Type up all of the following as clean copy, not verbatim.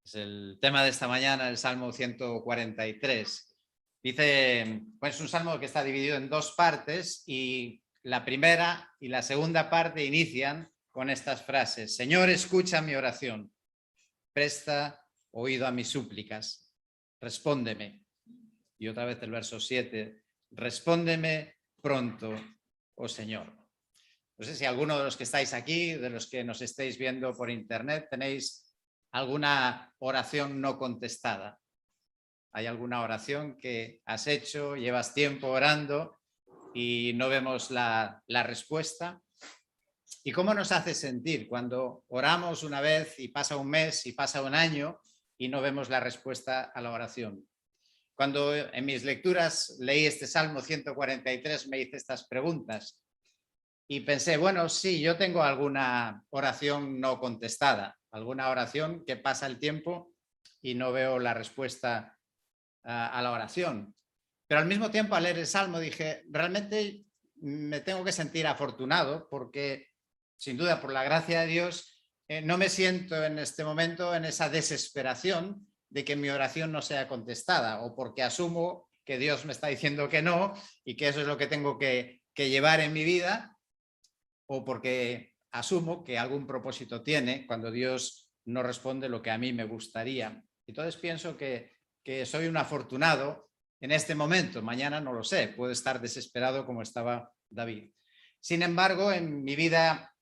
Es el tema de esta mañana, el Salmo 143. Dice, pues es un salmo que está dividido en dos partes y la primera y la segunda parte inician con estas frases. Señor, escucha mi oración, presta oído a mis súplicas, respóndeme. Y otra vez el verso 7, respóndeme pronto, oh Señor. No sé si alguno de los que estáis aquí, de los que nos estáis viendo por internet, tenéis alguna oración no contestada. ¿Hay alguna oración que has hecho, llevas tiempo orando y no vemos la respuesta? ¿Y cómo nos hace sentir cuando oramos una vez y pasa un mes y pasa un año y no vemos la respuesta a la oración? Cuando en mis lecturas leí este Salmo 143 me hice estas preguntas y pensé, bueno, sí, yo tengo alguna oración no contestada, alguna oración que pasa el tiempo y no veo la respuesta a la oración. Pero al mismo tiempo, al leer el Salmo, dije, realmente me tengo que sentir afortunado porque, sin duda, por la gracia de Dios, no me siento en este momento en esa desesperación de que mi oración no sea contestada o porque asumo que Dios me está diciendo que no y que eso es lo que tengo que llevar en mi vida, o porque asumo que algún propósito tiene cuando Dios no responde lo que a mí me gustaría. Entonces pienso que soy un afortunado en este momento. Mañana no lo sé, puedo estar desesperado como estaba David. Sin embargo, en mi vida,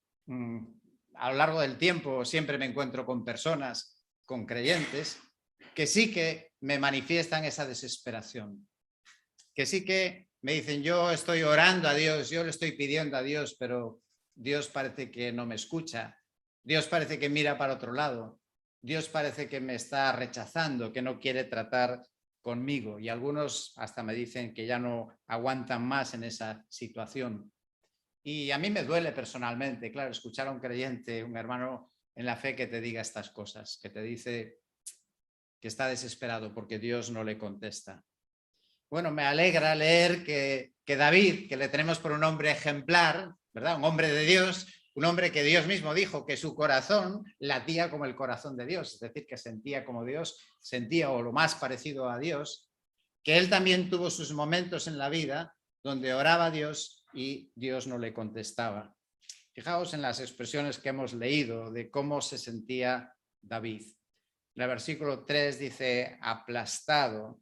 a lo largo del tiempo, siempre me encuentro con personas, con creyentes, que sí que me manifiestan esa desesperación, que sí que me dicen, yo estoy orando a Dios, yo le estoy pidiendo a Dios, pero Dios parece que no me escucha, Dios parece que mira para otro lado, Dios parece que me está rechazando, que no quiere tratar conmigo, y algunos hasta me dicen que ya no aguantan más en esa situación. Y a mí me duele personalmente, claro, escuchar a un creyente, un hermano en la fe que te diga estas cosas, que te dice que está desesperado porque Dios no le contesta. Bueno, me alegra leer que David, que le tenemos por un hombre ejemplar, ¿verdad? Un hombre de Dios, un hombre que Dios mismo dijo que su corazón latía como el corazón de Dios, es decir, que sentía como Dios sentía o lo más parecido a Dios, que él también tuvo sus momentos en la vida donde oraba a Dios y Dios no le contestaba. Fijaos en las expresiones que hemos leído de cómo se sentía David. En el versículo 3 dice, aplastado,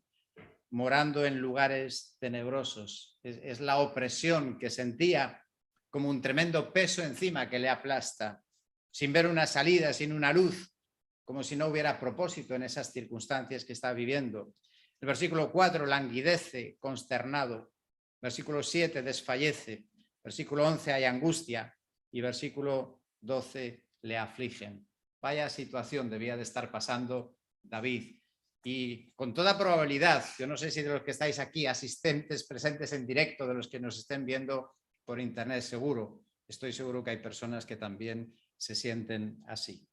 morando en lugares tenebrosos. Es la opresión que sentía como un tremendo peso encima que le aplasta, sin ver una salida, sin una luz, como si no hubiera propósito en esas circunstancias que está viviendo. El versículo 4, languidece, consternado. Versículo 7, desfallece. Versículo 11, hay angustia. Y versículo 12, le afligen. Vaya situación debía de estar pasando David. Y con toda probabilidad, yo no sé si de los que estáis aquí, asistentes, presentes en directo, de los que nos estén viendo por internet, seguro, estoy seguro que hay personas que también se sienten así.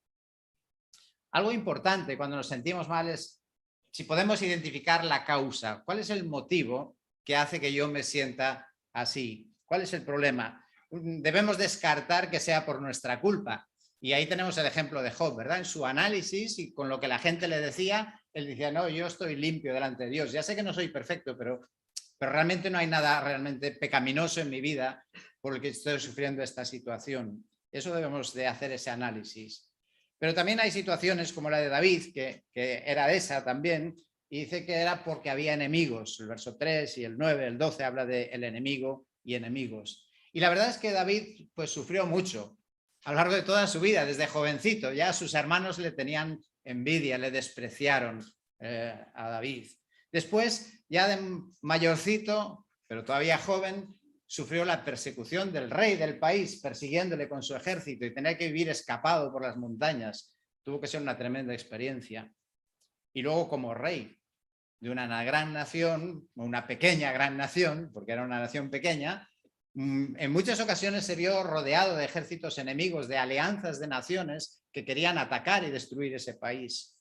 Algo importante cuando nos sentimos mal es si podemos identificar la causa. ¿Cuál es el motivo que hace que yo me sienta así? ¿Cuál es el problema? Debemos descartar que sea por nuestra culpa. Y ahí tenemos el ejemplo de Job, ¿verdad? En su análisis y con lo que la gente le decía, él decía, no, yo estoy limpio delante de Dios. Ya sé que no soy perfecto, pero realmente no hay nada realmente pecaminoso en mi vida por el que estoy sufriendo esta situación. Eso debemos de hacer ese análisis. Pero también hay situaciones como la de David, que era esa también, y dice que era porque había enemigos. El verso 3 y el 9, el 12 habla de el enemigo y enemigos. Y la verdad es que David pues sufrió mucho a lo largo de toda su vida, desde jovencito. Ya sus hermanos le tenían envidia, le despreciaron a David. Después, ya de mayorcito, pero todavía joven, sufrió la persecución del rey del país, persiguiéndole con su ejército y tener que vivir escapado por las montañas. Tuvo que ser una tremenda experiencia. Y luego como rey de una gran nación, una pequeña gran nación, porque era una nación pequeña, en muchas ocasiones se vio rodeado de ejércitos enemigos, de alianzas de naciones que querían atacar y destruir ese país.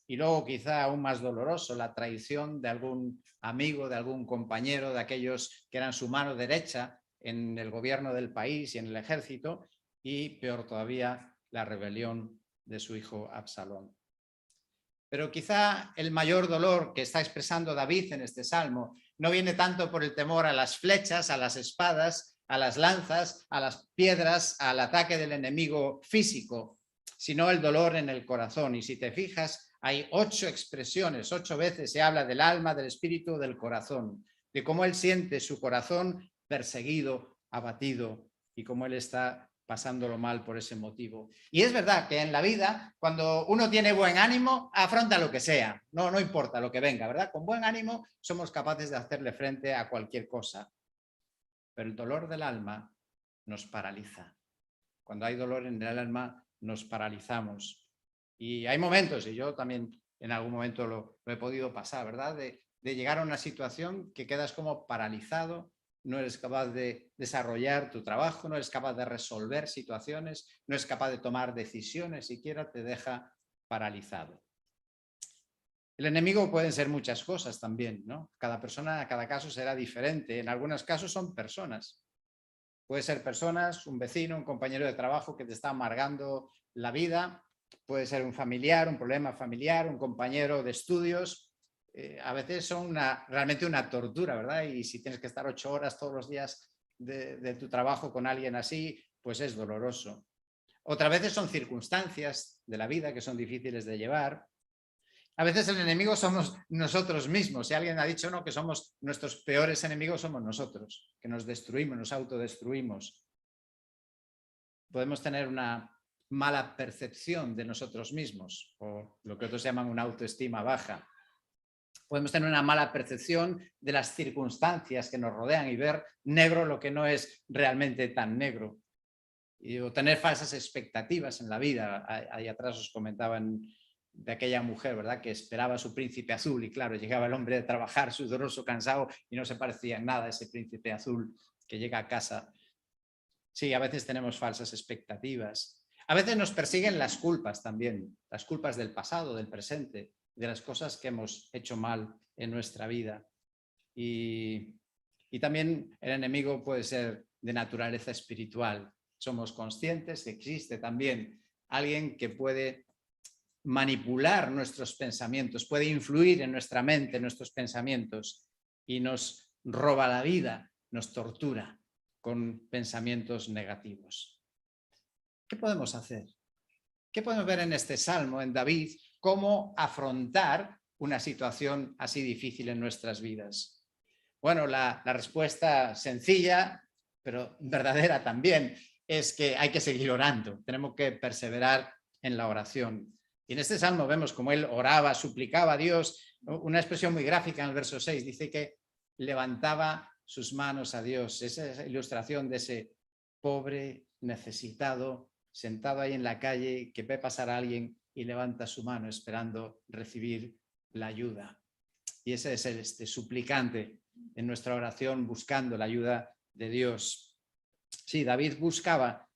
Y luego, quizá aún más doloroso, la traición de algún amigo, de algún compañero, de aquellos que eran su mano derecha en el gobierno del país y en el ejército, y peor todavía, la rebelión de su hijo Absalón. Pero quizá el mayor dolor que está expresando David en este salmo no viene tanto por el temor a las flechas, a las espadas, a las lanzas, a las piedras, al ataque del enemigo físico, sino el dolor en el corazón. Y si te fijas, hay 8 expresiones, 8 veces se habla del alma, del espíritu, del corazón, de cómo él siente su corazón perseguido, abatido, y cómo él está pasándolo mal por ese motivo. Y es verdad que en la vida, cuando uno tiene buen ánimo, afronta lo que sea, no importa lo que venga, ¿verdad? Con buen ánimo somos capaces de hacerle frente a cualquier cosa. Pero el dolor del alma nos paraliza. Cuando hay dolor en el alma, nos paralizamos. Y hay momentos, y yo también en algún momento lo he podido pasar, ¿verdad? De llegar a una situación que quedas como paralizado, no eres capaz de desarrollar tu trabajo, no eres capaz de resolver situaciones, no eres capaz de tomar decisiones, siquiera te deja paralizado. El enemigo pueden ser muchas cosas también, ¿no? Cada persona, cada caso será diferente. En algunos casos son personas. Puede ser personas, un vecino, un compañero de trabajo que te está amargando la vida. Puede ser un familiar, un problema familiar, un compañero de estudios. A veces son realmente una tortura, ¿verdad? Y si tienes que estar 8 horas todos los días de tu trabajo con alguien así, pues es doloroso. Otras veces son circunstancias de la vida que son difíciles de llevar. A veces el enemigo somos nosotros mismos. Si alguien ha dicho no, que somos nuestros peores enemigos, somos nosotros, que nos destruimos, nos autodestruimos. Podemos tener una mala percepción de nosotros mismos, o lo que otros llaman una autoestima baja. Podemos tener una mala percepción de las circunstancias que nos rodean y ver negro lo que no es realmente tan negro. O tener falsas expectativas en la vida. Ahí atrás os comentaban de aquella mujer, ¿verdad?, que esperaba a su príncipe azul y claro, llegaba el hombre de trabajar sudoroso, cansado y no se parecía en nada a ese príncipe azul que llega a casa. Sí, a veces tenemos falsas expectativas. A veces nos persiguen las culpas también, las culpas del pasado, del presente, de las cosas que hemos hecho mal en nuestra vida. Y también el enemigo puede ser de naturaleza espiritual. Somos conscientes que existe también alguien que puede manipular nuestros pensamientos, puede influir en nuestra mente, en nuestros pensamientos y nos roba la vida, nos tortura con pensamientos negativos. ¿Qué podemos hacer? ¿Qué podemos ver en este salmo, en David? ¿Cómo afrontar una situación así difícil en nuestras vidas? Bueno, la respuesta sencilla, pero verdadera también, es que hay que seguir orando. Tenemos que perseverar en la oración. Y en este salmo vemos cómo él oraba, suplicaba a Dios. Una expresión muy gráfica en el verso 6 dice que levantaba sus manos a Dios. Esa ilustración de ese pobre necesitado sentado ahí en la calle que ve pasar a alguien y levanta su mano esperando recibir la ayuda. Y ese es el suplicante en nuestra oración buscando la ayuda de Dios. Sí, David buscaba,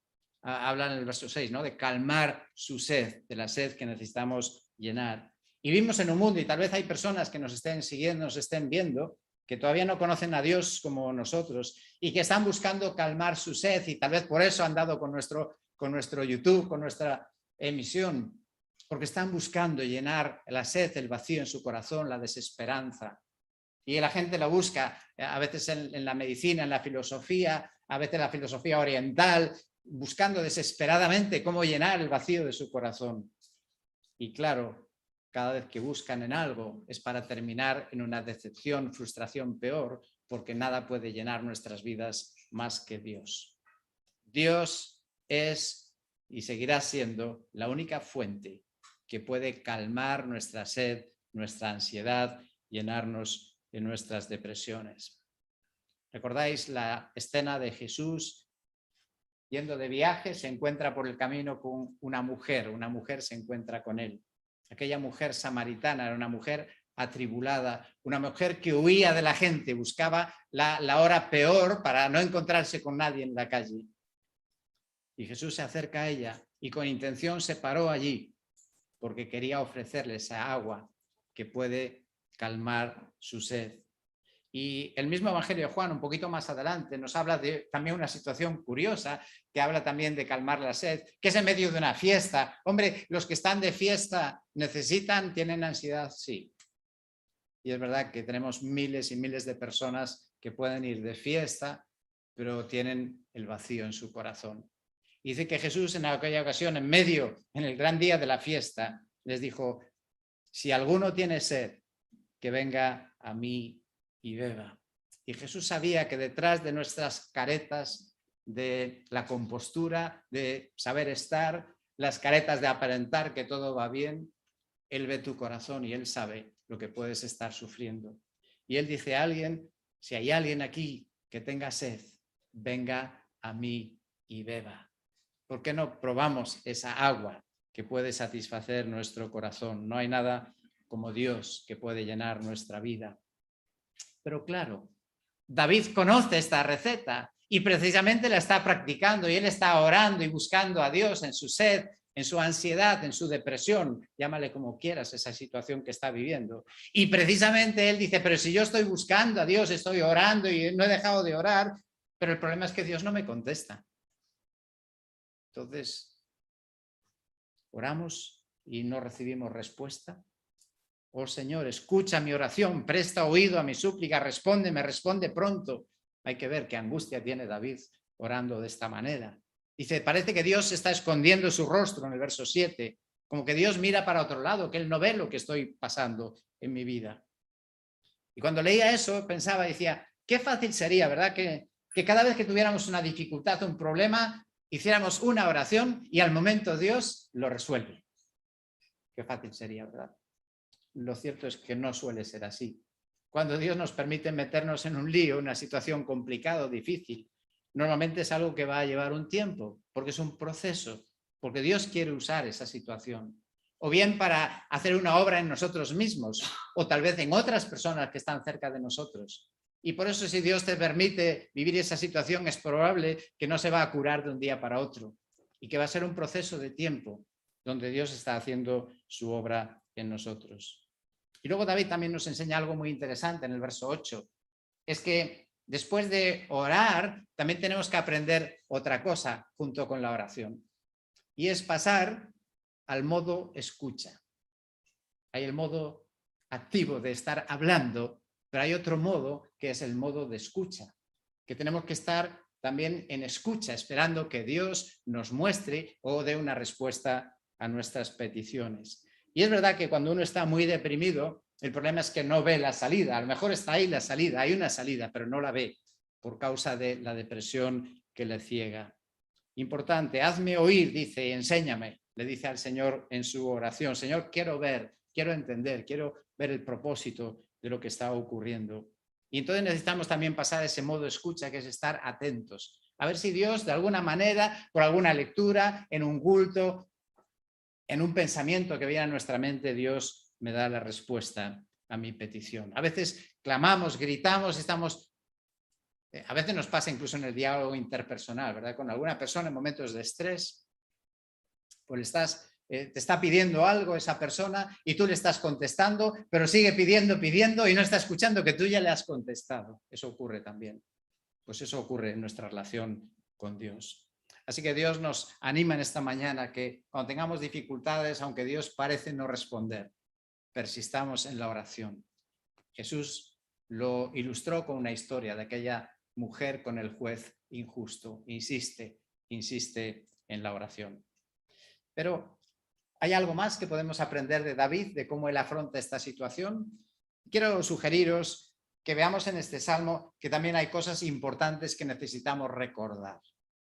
habla en el verso 6, ¿no?, de calmar su sed, de la sed que necesitamos llenar. Y vivimos en un mundo, y tal vez hay personas que nos estén siguiendo, nos estén viendo, que todavía no conocen a Dios como nosotros y que están buscando calmar su sed y tal vez por eso han dado con nuestro YouTube, con nuestra emisión, porque están buscando llenar la sed, el vacío en su corazón, la desesperanza. Y la gente lo busca a veces en la medicina, en la filosofía, a veces en la filosofía oriental, buscando desesperadamente cómo llenar el vacío de su corazón. Y claro, cada vez que buscan en algo es para terminar en una decepción, frustración peor, porque nada puede llenar nuestras vidas más que Dios. Dios es y seguirá siendo la única fuente que puede calmar nuestra sed, nuestra ansiedad, llenarnos de nuestras depresiones. ¿Recordáis la escena de Jesús yendo de viaje? Se encuentra por el camino con una mujer se encuentra con él. Aquella mujer samaritana era una mujer atribulada, una mujer que huía de la gente, buscaba la hora peor para no encontrarse con nadie en la calle. Y Jesús se acerca a ella y con intención se paró allí porque quería ofrecerle esa agua que puede calmar su sed. Y el mismo Evangelio de Juan, un poquito más adelante, nos habla de también una situación curiosa, que habla también de calmar la sed, que es en medio de una fiesta. Hombre, los que están de fiesta tienen ansiedad, sí. Y es verdad que tenemos miles y miles de personas que pueden ir de fiesta, pero tienen el vacío en su corazón. Y dice que Jesús en aquella ocasión, en el gran día de la fiesta, les dijo, si alguno tiene sed, que venga a mí y beba. Y Jesús sabía que detrás de nuestras caretas, de la compostura, de saber estar, las caretas de aparentar que todo va bien, Él ve tu corazón y Él sabe lo que puedes estar sufriendo. Y Él dice a alguien, si hay alguien aquí que tenga sed, venga a mí y beba. ¿Por qué no probamos esa agua que puede satisfacer nuestro corazón? No hay nada como Dios que puede llenar nuestra vida. Pero claro, David conoce esta receta y precisamente la está practicando y él está orando y buscando a Dios en su sed, en su ansiedad, en su depresión, llámale como quieras esa situación que está viviendo. Y precisamente él dice, pero si yo estoy buscando a Dios, estoy orando y no he dejado de orar, pero el problema es que Dios no me contesta. Entonces, oramos y no recibimos respuesta. Oh Señor, escucha mi oración, presta oído a mi súplica, me responde pronto. Hay que ver qué angustia tiene David orando de esta manera. Dice, parece que Dios está escondiendo su rostro en el verso 7, como que Dios mira para otro lado, que Él no ve lo que estoy pasando en mi vida. Y cuando leía eso pensaba, decía, qué fácil sería, ¿verdad? Que cada vez que tuviéramos una dificultad, un problema, hiciéramos una oración y al momento Dios lo resuelve. Qué fácil sería, ¿verdad? Lo cierto es que no suele ser así. Cuando Dios nos permite meternos en un lío, una situación complicada o difícil, normalmente es algo que va a llevar un tiempo, porque es un proceso, porque Dios quiere usar esa situación. O bien para hacer una obra en nosotros mismos, o tal vez en otras personas que están cerca de nosotros. Y por eso si Dios te permite vivir esa situación, es probable que no se va a curar de un día para otro, y que va a ser un proceso de tiempo, donde Dios está haciendo su obra en nosotros. Y luego David también nos enseña algo muy interesante en el verso 8. Es que después de orar, también tenemos que aprender otra cosa junto con la oración. Y es pasar al modo escucha. Hay el modo activo de estar hablando, pero hay otro modo que es el modo de escucha. Que tenemos que estar también en escucha, esperando que Dios nos muestre o dé una respuesta a nuestras peticiones. Y es verdad que cuando uno está muy deprimido, el problema es que no ve la salida. A lo mejor está ahí la salida, hay una salida, pero no la ve por causa de la depresión que le ciega. Importante, hazme oír, dice, enséñame, le dice al Señor en su oración. Señor, quiero ver, quiero entender, quiero ver el propósito de lo que está ocurriendo. Y entonces necesitamos también pasar a ese modo escucha, que es estar atentos. A ver si Dios, de alguna manera, por alguna lectura, en un culto, en un pensamiento que viene a nuestra mente, Dios me da la respuesta a mi petición. A veces clamamos, gritamos, a veces nos pasa incluso en el diálogo interpersonal, ¿verdad? Con alguna persona en momentos de estrés, pues te está pidiendo algo esa persona y tú le estás contestando, pero sigue pidiendo y no está escuchando que tú ya le has contestado. Eso ocurre también. Pues eso ocurre en nuestra relación con Dios. Así que Dios nos anima en esta mañana que cuando tengamos dificultades, aunque Dios parece no responder, persistamos en la oración. Jesús lo ilustró con una historia de aquella mujer con el juez injusto. Insiste en la oración. Pero ¿hay algo más que podemos aprender de David, de cómo él afronta esta situación? Quiero sugeriros que veamos en este salmo que también hay cosas importantes que necesitamos recordar.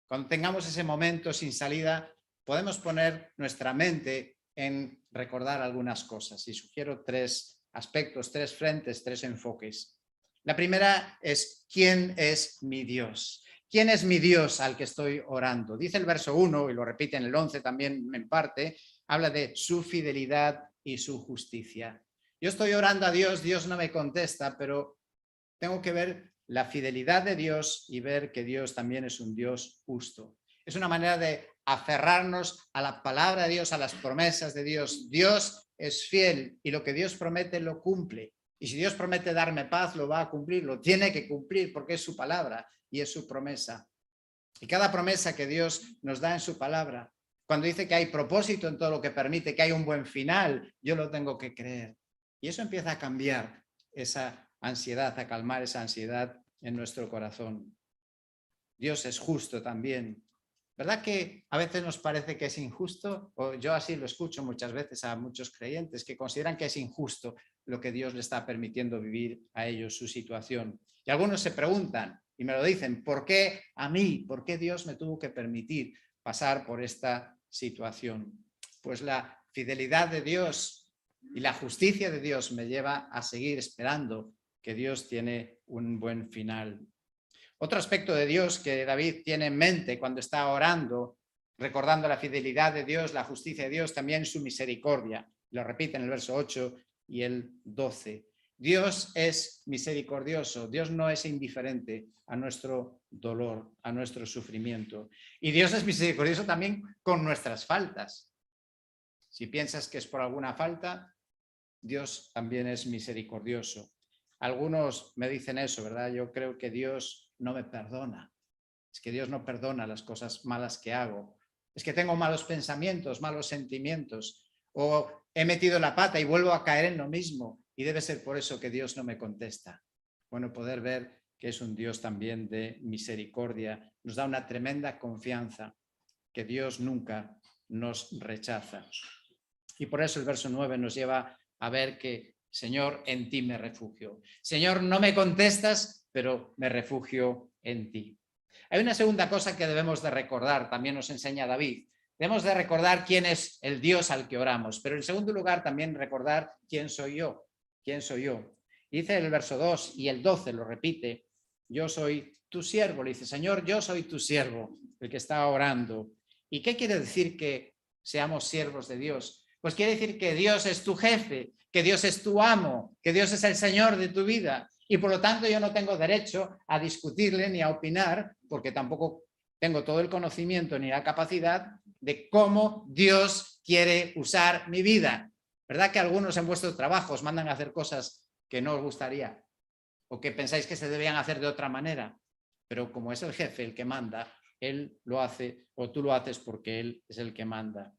Cuando tengamos ese momento sin salida, podemos poner nuestra mente en recordar algunas cosas. Y sugiero 3 aspectos, 3 frentes, 3 enfoques. La primera es, ¿quién es mi Dios? ¿Quién es mi Dios al que estoy orando? Dice el verso 1, y lo repite en el 11 también en parte, habla de su fidelidad y su justicia. Yo estoy orando a Dios, Dios no me contesta, pero tengo que ver la fidelidad de Dios y ver que Dios también es un Dios justo. Es una manera de aferrarnos a la palabra de Dios, a las promesas de Dios. Dios es fiel y lo que Dios promete lo cumple. Y si Dios promete darme paz, lo va a cumplir, lo tiene que cumplir porque es su palabra y es su promesa. Y cada promesa que Dios nos da en su palabra, cuando dice que hay propósito en todo lo que permite, que hay un buen final, yo lo tengo que creer. Y eso empieza a cambiar esa ansiedad, a calmar esa ansiedad en nuestro corazón. Dios es justo también. ¿Verdad que a veces nos parece que es injusto? O yo así lo escucho muchas veces a muchos creyentes que consideran que es injusto lo que Dios le está permitiendo vivir a ellos, su situación. Y algunos se preguntan y me lo dicen, ¿por qué a mí? ¿Por qué Dios me tuvo que permitir pasar por esta situación? Pues la fidelidad de Dios y la justicia de Dios me lleva a seguir esperando que Dios tiene un buen final. Otro aspecto de Dios que David tiene en mente cuando está orando, recordando la fidelidad de Dios, la justicia de Dios, también su misericordia. Lo repite en el verso 8 y el 12. Dios es misericordioso, Dios no es indiferente a nuestro dolor, a nuestro sufrimiento. Y Dios es misericordioso también con nuestras faltas. Si piensas que es por alguna falta, Dios también es misericordioso. Algunos me dicen eso, ¿verdad? Yo creo que Dios no me perdona. Es que Dios no perdona las cosas malas que hago. Es que tengo malos pensamientos, malos sentimientos. O he metido la pata y vuelvo a caer en lo mismo. Y debe ser por eso que Dios no me contesta. Bueno, poder ver que es un Dios también de misericordia nos da una tremenda confianza que Dios nunca nos rechaza. Y por eso el verso 9 nos lleva a ver que, Señor, en ti me refugio. Señor, no me contestas, pero me refugio en ti. Hay una segunda cosa que debemos de recordar, también nos enseña David. Debemos de recordar quién es el Dios al que oramos, pero en segundo lugar también recordar quién soy yo. ¿Quién soy yo? Dice el verso 2 y el 12 lo repite. Yo soy tu siervo. Le dice, Señor, yo soy tu siervo, el que está orando. ¿Y qué quiere decir que seamos siervos de Dios? Pues quiere decir que Dios es tu jefe, que Dios es tu amo, que Dios es el Señor de tu vida. Y por lo tanto yo no tengo derecho a discutirle ni a opinar, porque tampoco tengo todo el conocimiento ni la capacidad de cómo Dios quiere usar mi vida. ¿Verdad que algunos en vuestros trabajos mandan a hacer cosas que no os gustaría o que pensáis que se debían hacer de otra manera? Pero como es el jefe el que manda, él lo hace o tú lo haces porque él es el que manda.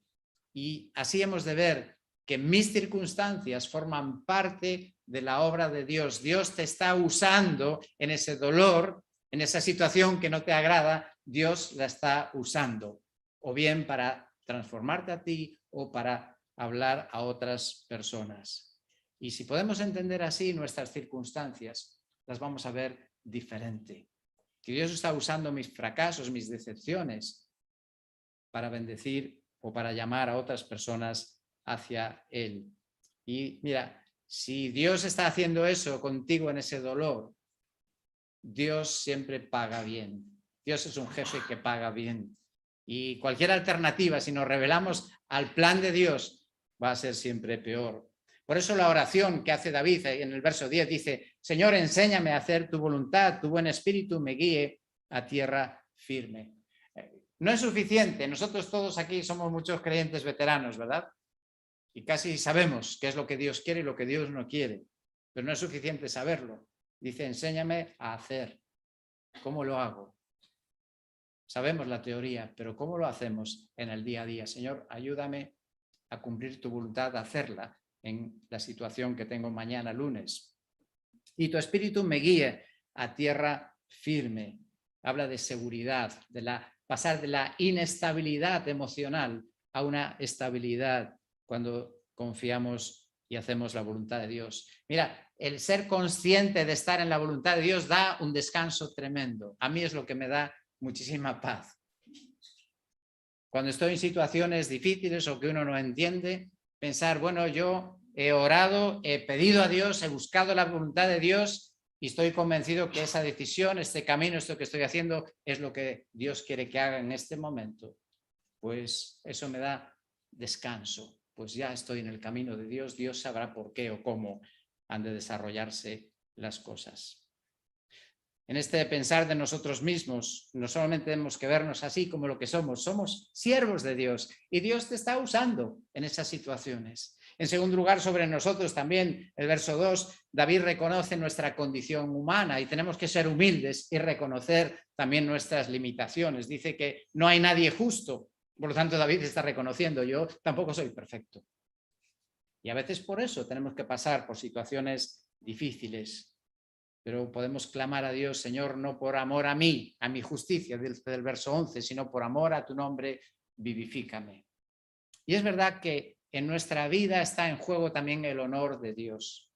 Y así hemos de ver que mis circunstancias forman parte de la obra de Dios. Dios te está usando en ese dolor, en esa situación que no te agrada, Dios la está usando. O bien para transformarte a ti o para hablar a otras personas. Y si podemos entender así nuestras circunstancias, las vamos a ver diferente. Que Dios está usando mis fracasos, mis decepciones, para bendecir o para llamar a otras personas hacia Él. Y mira, si Dios está haciendo eso contigo en ese dolor, Dios siempre paga bien. Dios es un jefe que paga bien. Y cualquier alternativa, si nos rebelamos al plan de Dios, va a ser siempre peor. Por eso la oración que hace David en el verso 10 dice, Señor, enséñame a hacer tu voluntad, tu buen espíritu me guíe a tierra firme. No es suficiente, nosotros todos aquí somos muchos creyentes veteranos, ¿verdad? Y casi sabemos qué es lo que Dios quiere y lo que Dios no quiere, pero no es suficiente saberlo. Dice, enséñame a hacer. ¿Cómo lo hago? Sabemos la teoría, pero ¿cómo lo hacemos en el día a día? Señor, ayúdame a cumplir tu voluntad, a hacerla en la situación que tengo mañana, lunes. Y tu espíritu me guíe a tierra firme. Habla de seguridad, de pasar de la inestabilidad emocional a una estabilidad cuando confiamos y hacemos la voluntad de Dios. Mira, el ser consciente de estar en la voluntad de Dios da un descanso tremendo. A mí es lo que me da muchísima paz. Cuando estoy en situaciones difíciles o que uno no entiende, pensar, bueno, yo he orado, he pedido a Dios, he buscado la voluntad de Dios y estoy convencido que esa decisión, este camino, esto que estoy haciendo es lo que Dios quiere que haga en este momento. Pues eso me da descanso. Pues ya estoy en el camino de Dios, Dios sabrá por qué o cómo han de desarrollarse las cosas. En este pensar de nosotros mismos, no solamente tenemos que vernos así como lo que somos siervos de Dios y Dios te está usando en esas situaciones. En segundo lugar, sobre nosotros también, el verso 2, David reconoce nuestra condición humana y tenemos que ser humildes y reconocer también nuestras limitaciones. Dice que no hay nadie justo, por lo tanto David está reconociendo, yo tampoco soy perfecto. Y a veces por eso tenemos que pasar por situaciones difíciles, pero podemos clamar a Dios, Señor, no por amor a mí, a mi justicia del verso 11, sino por amor a tu nombre, vivifícame. Y es verdad que en nuestra vida está en juego también el honor de Dios.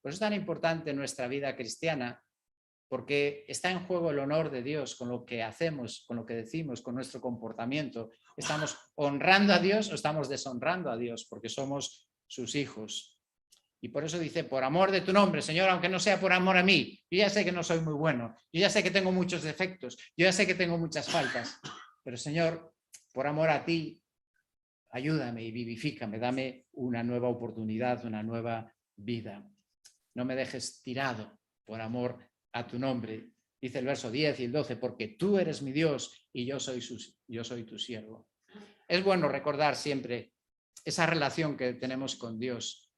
Por eso es tan importante nuestra vida cristiana, porque está en juego el honor de Dios con lo que hacemos, con lo que decimos, con nuestro comportamiento. ¿Estamos honrando a Dios o estamos deshonrando a Dios? Porque somos sus hijos. Y por eso dice, por amor de tu nombre, Señor, aunque no sea por amor a mí, yo ya sé que no soy muy bueno, yo ya sé que tengo muchos defectos, yo ya sé que tengo muchas faltas, pero Señor, por amor a ti, ayúdame y vivifícame, dame una nueva oportunidad, una nueva vida. No me dejes tirado por amor a tu nombre. Dice el verso 10 y el 12, porque tú eres mi Dios y yo soy tu siervo. Es bueno recordar siempre esa relación que tenemos con Dios.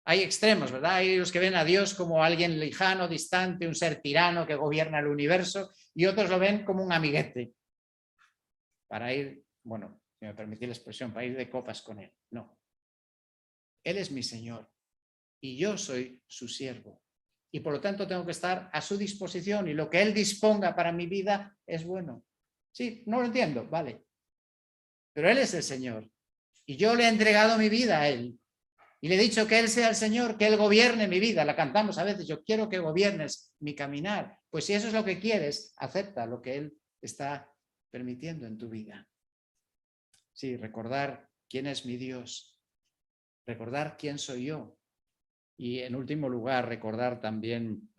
Hay extremos, ¿verdad? Hay los que ven a Dios como alguien lejano, distante, un ser tirano que gobierna el universo, y otros lo ven como un amiguete para ir, bueno, si me permitís la expresión, para ir de copas con él. No. Él es mi Señor y yo soy su siervo. Y por lo tanto tengo que estar a su disposición y lo que Él disponga para mi vida es bueno. Sí, no lo entiendo, vale. Pero Él es el Señor y yo le he entregado mi vida a Él. Y le he dicho que Él sea el Señor, que Él gobierne mi vida. La cantamos a veces, yo quiero que gobiernes mi caminar. Pues si eso es lo que quieres, acepta lo que Él está permitiendo en tu vida. Sí, recordar quién es mi Dios, recordar quién soy yo. Y en último lugar, recordar también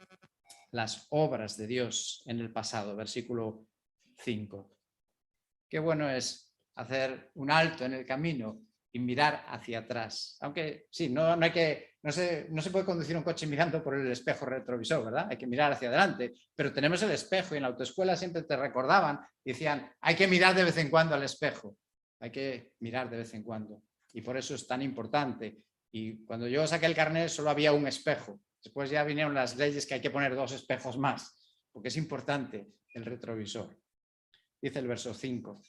las obras de Dios en el pasado, versículo 5. Qué bueno es hacer un alto en el camino y mirar hacia atrás. Aunque sí, no se puede conducir un coche mirando por el espejo retrovisor, ¿verdad? Hay que mirar hacia adelante, pero tenemos el espejo y en la autoescuela siempre te recordaban, decían, hay que mirar de vez en cuando al espejo, hay que mirar de vez en cuando. Y por eso es tan importante. Y cuando yo saqué el carnet solo había un espejo. Después ya vinieron las leyes que hay que poner 2 espejos más, porque es importante el retrovisor. Dice el verso 5,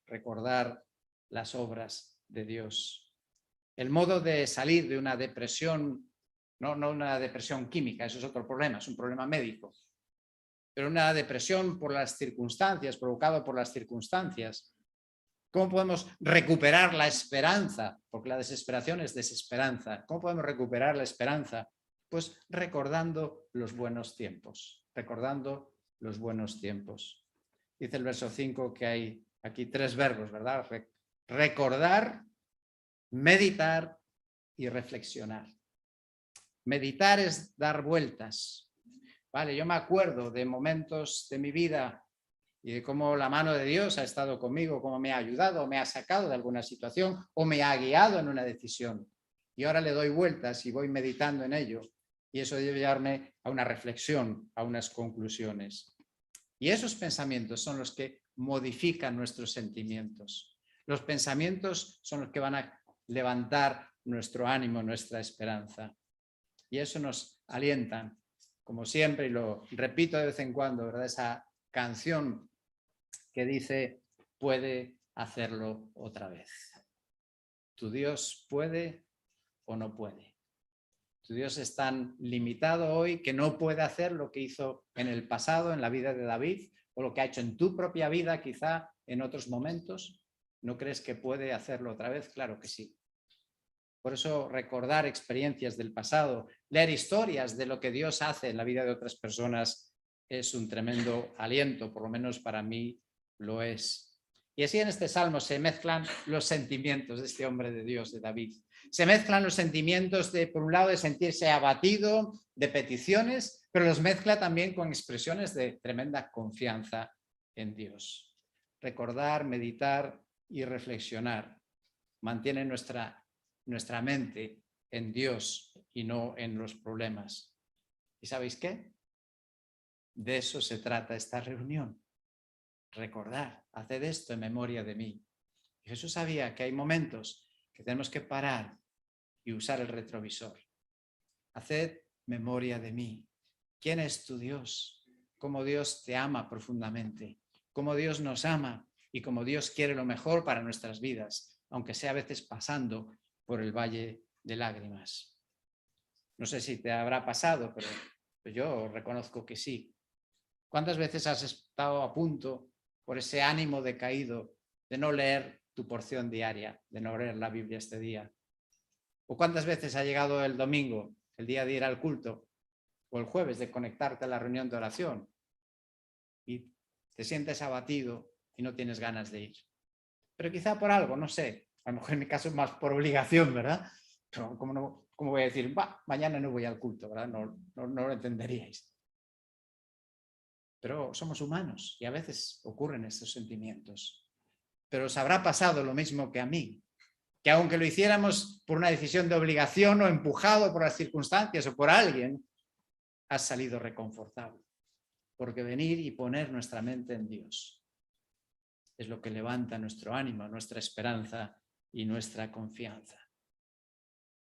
recordar las obras de Dios. El modo de salir de una depresión, no una depresión química, eso es otro problema, es un problema médico, pero una depresión por las circunstancias, provocado por las circunstancias. ¿Cómo podemos recuperar la esperanza? Porque la desesperación es desesperanza. ¿Cómo podemos recuperar la esperanza? Pues recordando los buenos tiempos, recordando los buenos tiempos. Dice el verso 5 que hay aquí 3 verbos, ¿verdad? Recordar, meditar y reflexionar. Meditar es dar vueltas. Vale, yo me acuerdo de momentos de mi vida y de cómo la mano de Dios ha estado conmigo, cómo me ha ayudado, me ha sacado de alguna situación o me ha guiado en una decisión. Y ahora le doy vueltas y voy meditando en ello. Y eso debe llevarme a una reflexión, a unas conclusiones. Y esos pensamientos son los que modifican nuestros sentimientos. Los pensamientos son los que van a levantar nuestro ánimo, nuestra esperanza. Y eso nos alienta, como siempre, y lo repito de vez en cuando, ¿verdad? Esa canción que dice, puede hacerlo otra vez. ¿Tu Dios puede o no puede? Tu Dios es tan limitado hoy que no puede hacer lo que hizo en el pasado, en la vida de David, o lo que ha hecho en tu propia vida, quizá en otros momentos. ¿No crees que puede hacerlo otra vez? Claro que sí. Por eso recordar experiencias del pasado, leer historias de lo que Dios hace en la vida de otras personas es un tremendo aliento, por lo menos para mí lo es. Y así en este salmo se mezclan los sentimientos de este hombre de Dios, de David. Se mezclan los sentimientos de, por un lado, de sentirse abatido, de peticiones, pero los mezcla también con expresiones de tremenda confianza en Dios. Recordar, meditar y reflexionar mantiene nuestra mente en Dios y no en los problemas. ¿Y sabéis qué? De eso se trata esta reunión. Recordar, haced esto en memoria de mí. Y Jesús sabía que hay momentos que tenemos que parar y usar el retrovisor. Haced memoria de mí. ¿Quién es tu Dios? Cómo Dios te ama profundamente, cómo Dios nos ama y cómo Dios quiere lo mejor para nuestras vidas, aunque sea a veces pasando por el valle de lágrimas. No sé si te habrá pasado, pero yo reconozco que sí. ¿Cuántas veces has estado a punto, por ese ánimo decaído, de no leer tu porción diaria, de no leer la Biblia este día? ¿O cuántas veces ha llegado el domingo, el día de ir al culto, o el jueves de conectarte a la reunión de oración y te sientes abatido y no tienes ganas de ir? Pero quizá por algo, no sé, a lo mejor en mi caso es más por obligación, ¿verdad? Pero ¿cómo voy a decir, mañana no voy al culto, ¿verdad? No lo entenderíais. Pero somos humanos y a veces ocurren estos sentimientos. Pero os habrá pasado lo mismo que a mí, que aunque lo hiciéramos por una decisión de obligación o empujado por las circunstancias o por alguien, has salido reconfortado. Porque venir y poner nuestra mente en Dios es lo que levanta nuestro ánimo, nuestra esperanza y nuestra confianza.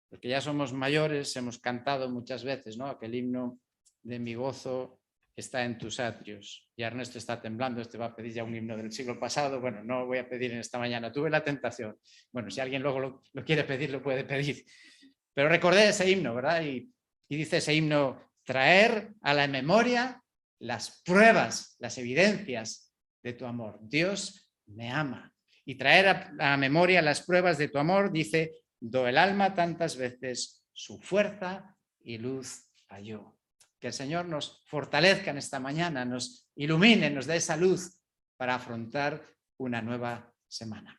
Porque ya somos mayores, hemos cantado muchas veces, ¿no? Aquel himno de mi gozo está en tus atrios. Y Ernesto está temblando, este va a pedir ya un himno del siglo pasado. Bueno, no voy a pedir en esta mañana, tuve la tentación. Bueno, si alguien luego lo quiere pedir, lo puede pedir. Pero recordé ese himno, ¿verdad? Y dice ese himno, traer a la memoria las pruebas, las evidencias de tu amor. Dios me ama. Y traer a la memoria las pruebas de tu amor, dice, do el alma tantas veces su fuerza y luz halló. Que el Señor nos fortalezca en esta mañana, nos ilumine, nos dé esa luz para afrontar una nueva semana.